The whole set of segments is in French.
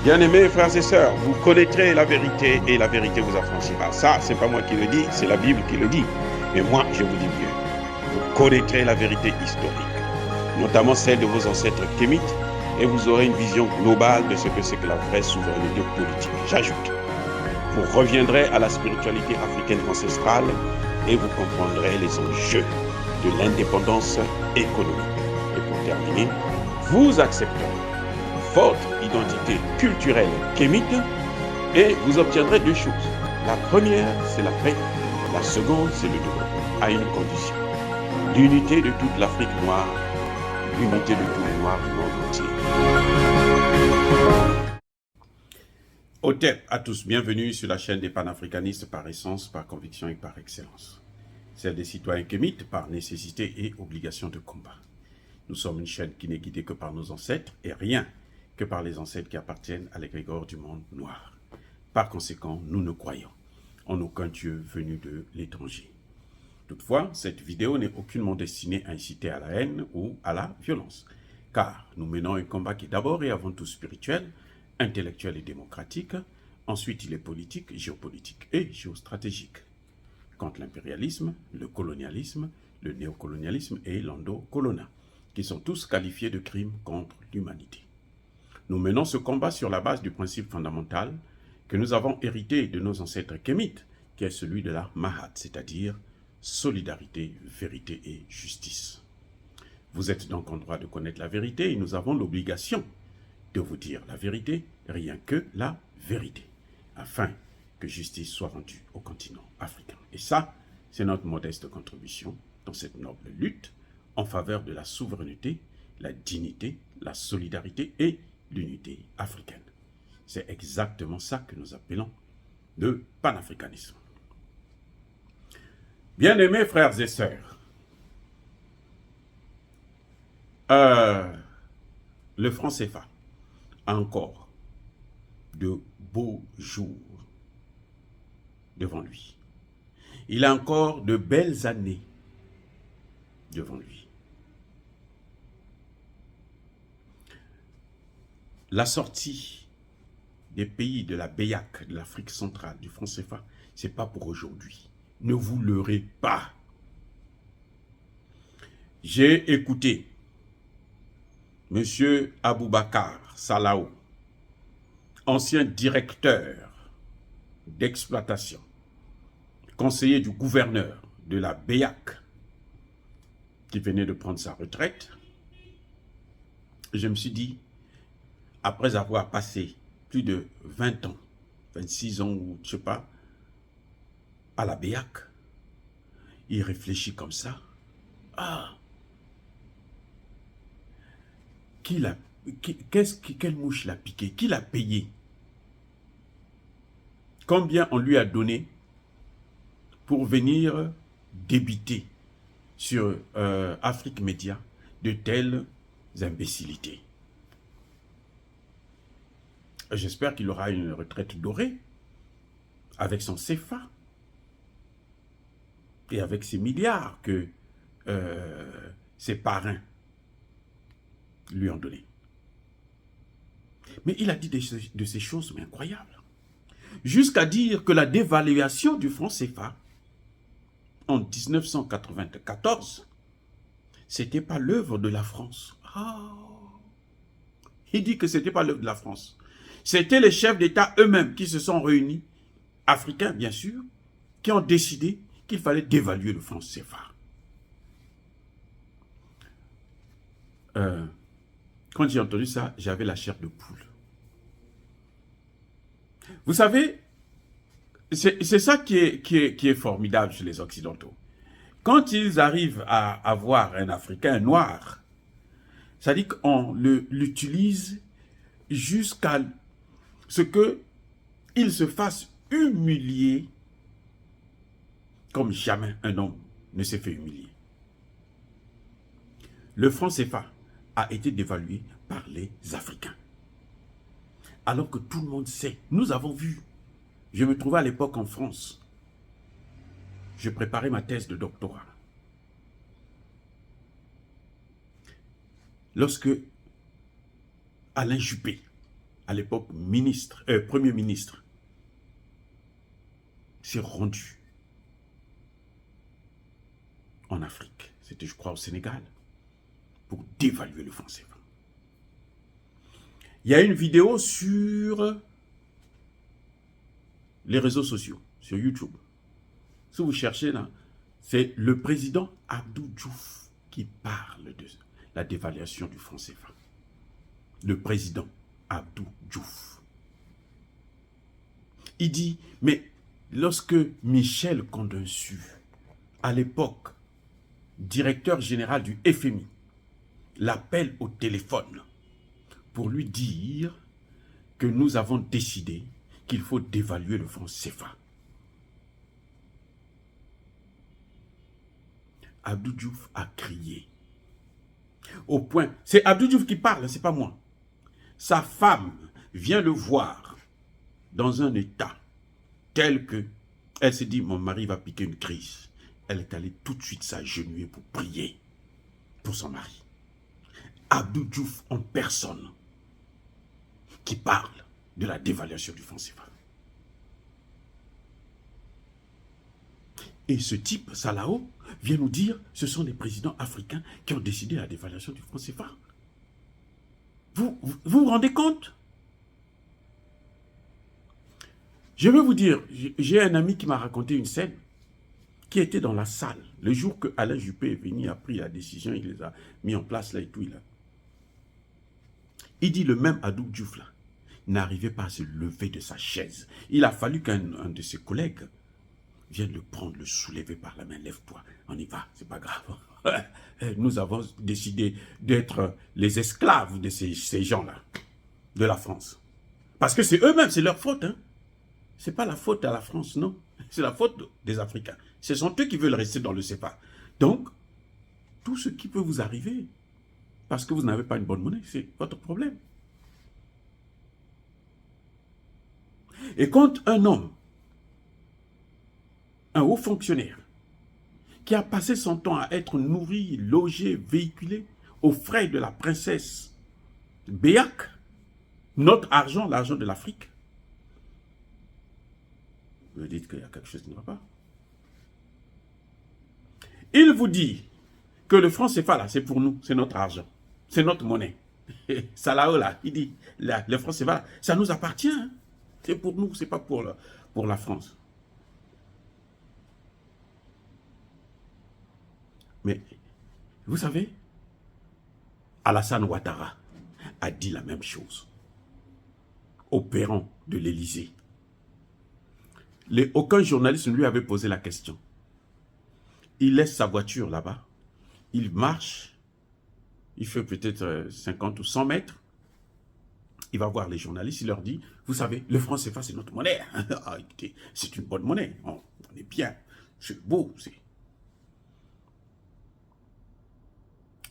Bien-aimés frères et sœurs, vous connaîtrez la vérité et la vérité vous affranchira. Ça, c'est pas moi qui le dis, c'est la Bible qui le dit. Mais moi, je vous dis mieux. Vous connaîtrez la vérité historique, notamment celle de vos ancêtres kémites, et vous aurez une vision globale de ce que c'est que la vraie souveraineté politique. J'ajoute, vous reviendrez à la spiritualité africaine ancestrale et vous comprendrez les enjeux de l'indépendance économique. Et pour terminer, vous accepterez votre identité culturelle kémite et vous obtiendrez deux choses. La première, c'est la paix. La seconde, c'est le développement, à une condition. L'unité de toute l'Afrique noire, l'unité de tous les Noirs du monde entier. Hotep à tous, bienvenue sur la chaîne des panafricanistes par essence, par conviction et par excellence. Celle des citoyens kémites par nécessité et obligation de combat. Nous sommes une chaîne qui n'est guidée que par nos ancêtres et rien que par les ancêtres qui appartiennent à l'égrégore du monde noir. Par conséquent, nous ne croyons en aucun Dieu venu de l'étranger. Toutefois, cette vidéo n'est aucunement destinée à inciter à la haine ou à la violence, car nous menons un combat qui est d'abord et avant tout spirituel, intellectuel et démocratique, ensuite il est politique, géopolitique et géostratégique, contre l'impérialisme, le colonialisme, le néocolonialisme et l'endocolonat, qui sont tous qualifiés de crimes contre l'humanité. Nous menons ce combat sur la base du principe fondamental que nous avons hérité de nos ancêtres kémites, qui est celui de la Mahat, c'est-à-dire solidarité, vérité et justice. Vous êtes donc en droit de connaître la vérité et nous avons l'obligation de vous dire la vérité, rien que la vérité, afin que justice soit rendue au continent africain. Et ça, c'est notre modeste contribution dans cette noble lutte en faveur de la souveraineté, la dignité, la solidarité et l'unité africaine. C'est exactement ça que nous appelons le panafricanisme. Bien-aimés frères et sœurs, le franc CFA a encore de beaux jours devant lui. Il a encore de belles années devant lui. La sortie des pays de la BEAC, de l'Afrique centrale, du franc CFA, ce n'est pas pour aujourd'hui. Ne vous leurrez pas. J'ai écouté M. Aboubakar Salaou, ancien directeur d'exploitation, conseiller du gouverneur de la BEAC, qui venait de prendre sa retraite. Je me suis dit, après avoir passé plus de 20 ans, 26 ans ou je ne sais pas, à la BEAC, il réfléchit comme ça. Ah, quelle mouche l'a piqué? Qui l'a payé? Combien on lui a donné pour venir débiter sur Afrique Média de telles imbécilités? J'espère qu'il aura une retraite dorée avec son CFA et avec ses milliards que ses parrains lui ont donnés. Mais il a dit de ces choses mais incroyables. Jusqu'à dire que la dévaluation du franc CFA en 1994, c'était pas l'œuvre de la France. Il dit que c'était pas l'œuvre de la France. C'était les chefs d'État eux-mêmes qui se sont réunis, africains bien sûr, qui ont décidé qu'il fallait dévaluer le franc CFA. Quand j'ai entendu ça, j'avais la chair de poule. Vous savez, c'est ça qui est formidable chez les Occidentaux. Quand ils arrivent à avoir un Africain noir, ça dit qu'on l'utilise jusqu'à ce qu'il se fasse humilier comme jamais un homme ne s'est fait humilier. Le franc CFA a été dévalué par les Africains. Alors que tout le monde sait, nous avons vu. Je me trouvais à l'époque en France. Je préparais ma thèse de doctorat. Lorsque Alain Juppé à l'époque Premier ministre, s'est rendu en Afrique, c'était je crois au Sénégal, pour dévaluer le franc CFA. Il y a une vidéo sur les réseaux sociaux, sur YouTube. Si vous cherchez là, c'est le président Abdou Diouf qui parle de la dévaluation du franc CFA. Le président Abdou Diouf. Il dit, mais lorsque Michel Condorcet, à l'époque, directeur général du FMI, l'appelle au téléphone pour lui dire que nous avons décidé qu'il faut dévaluer le franc CFA. Abdou Diouf a crié. Au point, c'est Abdou Diouf qui parle, c'est pas moi. Sa femme vient le voir dans un état tel que elle s'est dit, mon mari va piquer une crise. Elle est allée tout de suite s'agenouiller pour prier pour son mari. Abdou Diouf en personne qui parle de la dévaluation du franc CFA. Et ce type, Salao, vient nous dire ce sont les présidents africains qui ont décidé la dévaluation du franc CFA. Vous vous rendez compte? Je vais vous dire, j'ai un ami qui m'a raconté une scène qui était dans la salle. Le jour que Alain Juppé est venu, a pris la décision, il les a mis en place là et tout. Il dit le même Abdou Diouf là n'arrivait pas à se lever de sa chaise. Il a fallu qu'un de ses collègues vienne le prendre, le soulever par la main. Lève-toi, on y va, c'est pas grave. Nous avons décidé d'être les esclaves de ces gens-là, de la France. Parce que c'est eux-mêmes, c'est leur faute. Hein. Ce n'est pas la faute à la France, non. C'est la faute des Africains. Ce sont eux qui veulent rester dans le CFA. Donc, tout ce qui peut vous arriver, parce que vous n'avez pas une bonne monnaie, c'est votre problème. Et quand un homme, un haut fonctionnaire, qui a passé son temps à être nourri, logé, véhiculé aux frais de la princesse Béac, notre argent, l'argent de l'Afrique, vous dites qu'il y a quelque chose qui ne va pas. Il vous dit que le franc CFA là, c'est pour nous, c'est notre argent, c'est notre monnaie. Salao là, il dit, le franc CFA là, ça nous appartient, hein. C'est pour nous, c'est pas pour la France. Mais, vous savez, Alassane Ouattara a dit la même chose, opérant de l'Élysée. Aucun journaliste ne lui avait posé la question. Il laisse sa voiture là-bas, il marche, il fait peut-être 50 ou 100 mètres, il va voir les journalistes, il leur dit, vous savez, le franc CFA c'est notre monnaie, ah, écoutez, c'est une bonne monnaie, on est bien, c'est beau.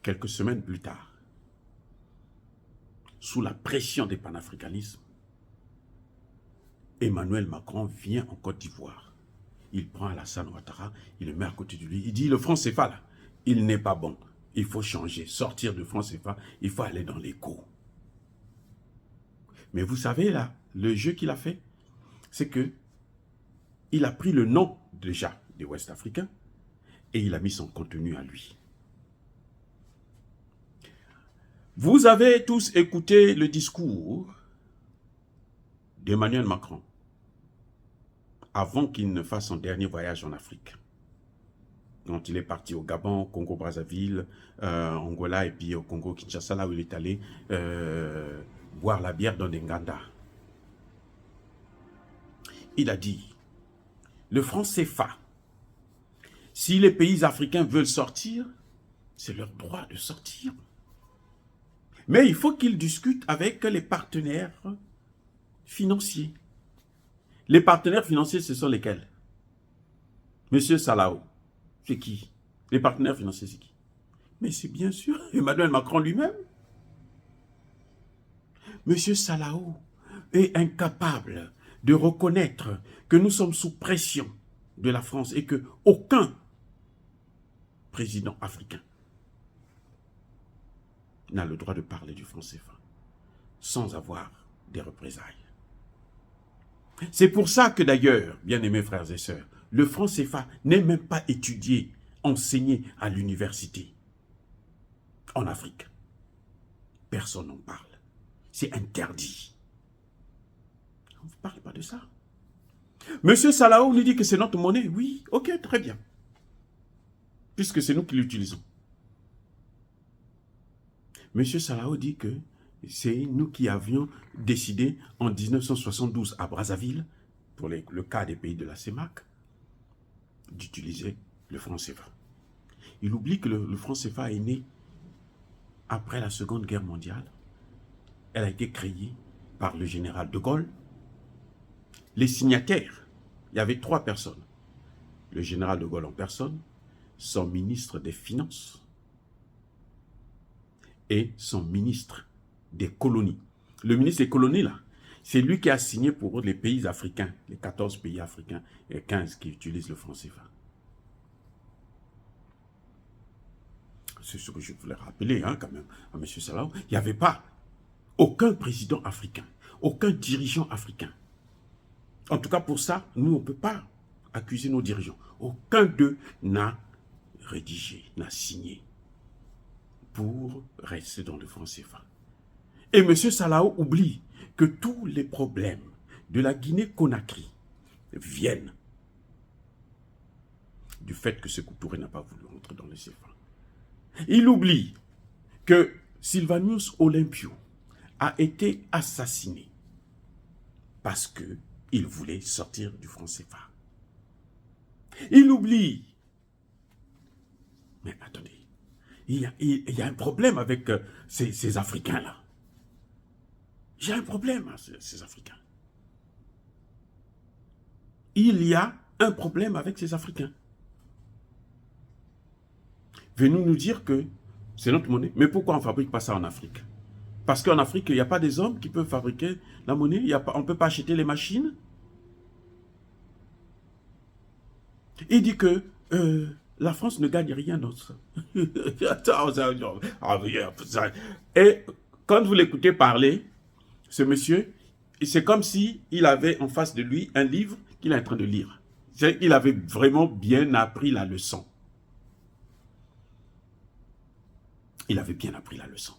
Quelques semaines plus tard, sous la pression des panafricanismes, Emmanuel Macron vient en Côte d'Ivoire. Il prend Alassane Ouattara, il le met à côté de lui. Il dit, le franc CFA, là, il n'est pas bon. Il faut changer, sortir du franc CFA, il faut aller dans l'éco. Mais vous savez, là, le jeu qu'il a fait, c'est que il a pris le nom, déjà, des Ouest-Africains, et il a mis son contenu à lui. Vous avez tous écouté le discours d'Emmanuel Macron avant qu'il ne fasse son dernier voyage en Afrique. Quand il est parti au Gabon, Congo-Brazzaville, Angola et puis au Congo-Kinshasa, là où il est allé boire la bière dans des Nganda. Il a dit, le franc CFA, si les pays africains veulent sortir, c'est leur droit de sortir. Mais il faut qu'ils discutent avec les partenaires financiers. Les partenaires financiers, ce sont lesquels? Monsieur Salao, c'est qui? Les partenaires financiers, c'est qui? Mais c'est bien sûr Emmanuel Macron lui-même. Monsieur Salao est incapable de reconnaître que nous sommes sous pression de la France et que aucun président africain n'a le droit de parler du franc CFA sans avoir des représailles. C'est pour ça que d'ailleurs, bien-aimés frères et sœurs, le franc CFA n'est même pas étudié, enseigné à l'université en Afrique. Personne n'en parle. C'est interdit. On ne parle pas de ça. Monsieur Salaou nous dit que c'est notre monnaie. Oui, ok, très bien. Puisque c'est nous qui l'utilisons. Monsieur Salaou dit que c'est nous qui avions décidé en 1972 à Brazzaville, pour le cas des pays de la CEMAC, d'utiliser le franc CFA. Il oublie que le franc CFA est né après la Seconde Guerre mondiale. Elle a été créée par le général de Gaulle. Les signataires, il y avait 3 personnes. Le général de Gaulle en personne, son ministre des Finances et son ministre des colonies. Le ministre des colonies, là, c'est lui qui a signé pour les pays africains, les 14 pays africains et 15 qui utilisent le franc CFA. C'est ce que je voulais rappeler hein, quand même à M. Salaou. Il n'y avait pas aucun président africain, aucun dirigeant africain. En tout cas, pour ça, nous, on ne peut pas accuser nos dirigeants. Aucun d'eux n'a rédigé, n'a signé pour rester dans le franc CFA. Et M. Salaou oublie que tous les problèmes de la Guinée-Conakry viennent du fait que Sékou Touré n'a pas voulu rentrer dans le CFA. Il oublie que Sylvanus Olympio a été assassiné parce qu'il voulait sortir du franc CFA. Il oublie. Mais attendez, il y a un problème avec ces Africains-là. J'ai un problème avec ces Africains. Il y a un problème avec ces Africains. Venez nous dire que c'est notre monnaie. Mais pourquoi on ne fabrique pas ça en Afrique? Parce qu'en Afrique, il n'y a pas des hommes qui peuvent fabriquer la monnaie. On ne peut pas acheter les machines. Il dit que la France ne gagne rien d'autre. Et quand vous l'écoutez parler, ce monsieur, c'est comme s'il avait en face de lui un livre qu'il est en train de lire. Il avait vraiment bien appris la leçon. Il avait bien appris la leçon.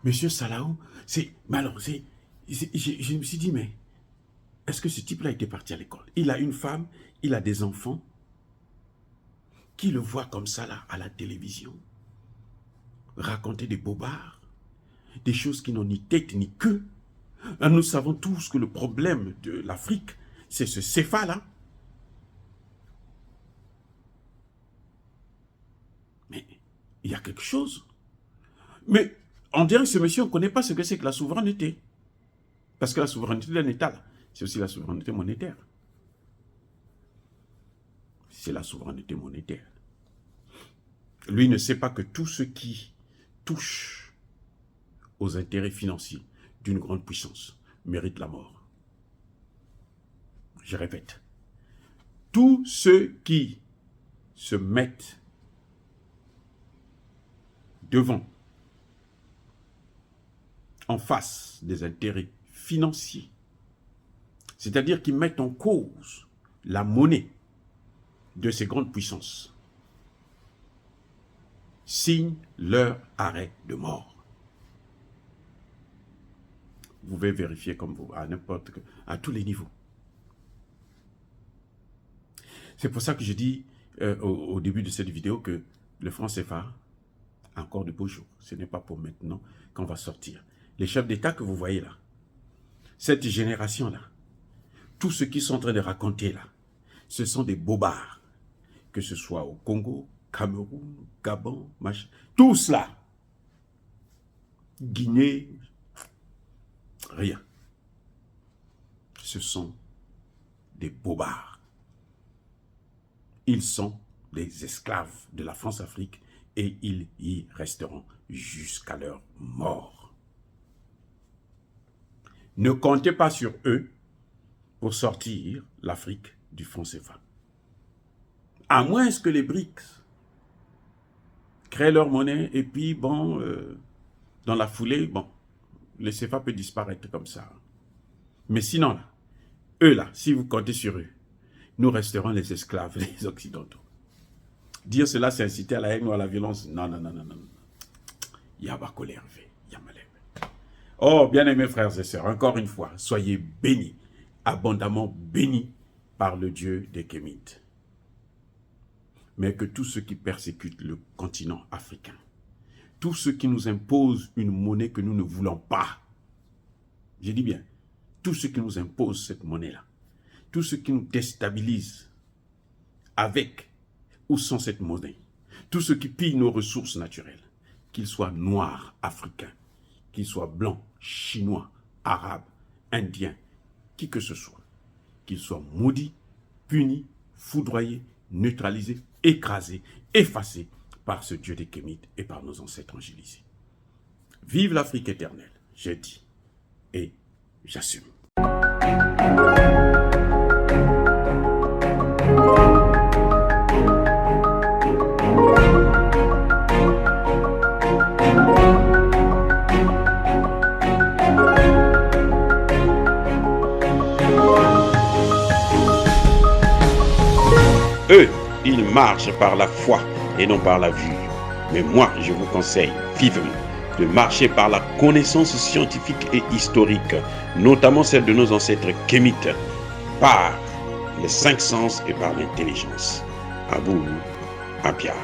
Monsieur Salaou, je me suis dit, mais est-ce que ce type-là était parti à l'école? Il a une femme, il a des enfants, qui le voient comme ça là, à la télévision, raconter des bobards, des choses qui n'ont ni tête ni queue. Nous savons tous que le problème de l'Afrique, c'est ce CFA là. Mais il y a quelque chose. Mais on dirait que ce monsieur, on ne connaît pas ce que c'est que la souveraineté. Parce que la souveraineté d'un État, c'est aussi la souveraineté monétaire. C'est la souveraineté monétaire. Lui ne sait pas que tout ce qui touche aux intérêts financiers d'une grande puissance mérite la mort. Je répète, tous ceux qui se mettent devant, en face des intérêts financiers, c'est-à-dire qui mettent en cause la monnaie de ces grandes puissances, signent leur arrêt de mort. Vous pouvez vérifier comme vous, à tous les niveaux. C'est pour ça que je dis au début de cette vidéo que le franc CFA a encore de beaux jours. Ce n'est pas pour maintenant qu'on va sortir. Les chefs d'État que vous voyez là, cette génération-là, tout ce qu'ils sont en train de raconter là, ce sont des bobards. Que ce soit au Congo, Cameroun, Gabon, machin, tout cela. Guinée, rien. Ce sont des bobards. Ils sont des esclaves de la France-Afrique et ils y resteront jusqu'à leur mort. Ne comptez pas sur eux pour sortir l'Afrique du franc CFA. À moins que les BRICS créent leur monnaie et puis, bon, dans la foulée, bon, le CFA peut disparaître comme ça. Mais sinon, là, eux là, si vous comptez sur eux, nous resterons les esclaves des Occidentaux. Dire cela, c'est inciter à la haine ou à la violence. Non, non, non, non, non. Yabakole Hervé, Yamalem. Oh, bien-aimés frères et sœurs, encore une fois, soyez bénis, abondamment bénis par le Dieu des Kémites. Mais que tous ceux qui persécutent le continent africain, tous ceux qui nous imposent une monnaie que nous ne voulons pas, je dis bien, tous ceux qui nous imposent cette monnaie-là, tous ceux qui nous déstabilisent avec ou sans cette monnaie, tous ceux qui pillent nos ressources naturelles, qu'ils soient noirs, africains, qu'ils soient blancs, chinois, arabes, indiens, qui que ce soit, qu'ils soient maudits, punis, foudroyés, neutralisés, écrasés, effacés par ce Dieu des Kémites et par nos ancêtres angélisés. Vive l'Afrique éternelle, j'ai dit, et j'assume. Eux, ils marchent par la foi et non par la vue. Mais moi, je vous conseille vivement de marcher par la connaissance scientifique et historique, notamment celle de nos ancêtres kémites, par les 5 sens et par l'intelligence. Abou Abia.